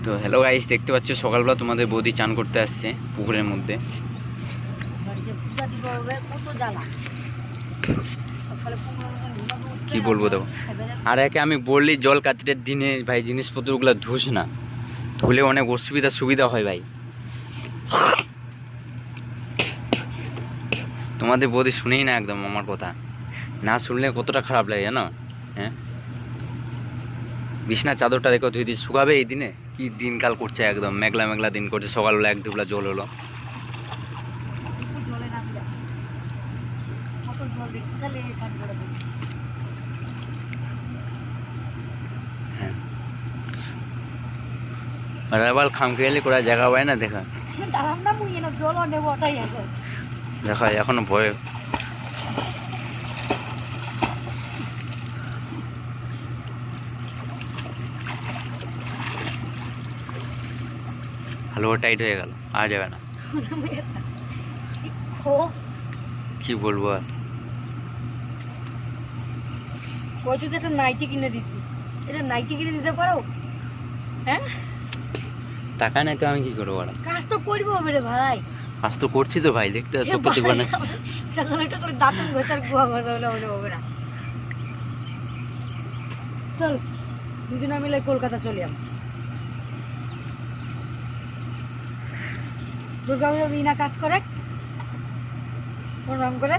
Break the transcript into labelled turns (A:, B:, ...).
A: তো hello guys, দেখতে পাচ্ছ সকালবেলা তোমাদের বৌদি চান করতে আসছে পুকুরের মধ্যে। কি বলবো দেখো, আর একে আমি বললি জল কাতিরের দিনে ভাই জিনিসপত্রগুলো ধুস না, ধুলে অনেক সুবিধা হয় ভাই। তোমাদের বৌদি শুনেই না একদম আমার কথা, না শুনলে কতটা খারাপ লাগে জানো। হ্যাঁ, বিছনা চাদরটা দেখো ধুই দিয়ে শুকাবে এই দিনে? কি দিনকাল করছে, একদম মেঘলা মেঘলা দিন করছে, সকালবেলা এক দুবলা জল হলো। হ্যাঁ, রাবার খামখেয়ালি করা জায়গা হয় না দেখা দেখা এখনো ভয়। হালুয়া টাইট হয়ে গেল, আর যাবে না। কি বলবো আর,
B: একটা নাইটি কিনে দিচ্ছি, এটা নাইটি কিনে দিতে পারো? হ্যাঁ,
A: টাকা নাই তো আমি কি করবো?
B: কাজ তো করবো হবে রে ভাই,
A: কাজ তো করছি তো ভাই, দেখতে তো প্রতিবার না।
B: দাঁতন ঘষার গুয়া ঘষা হলে হবে না। চল দুদিনা মিলে কলকাতা চলে যাম, দুর্গা পূজা দিনা কাজ করে কোন রকম করে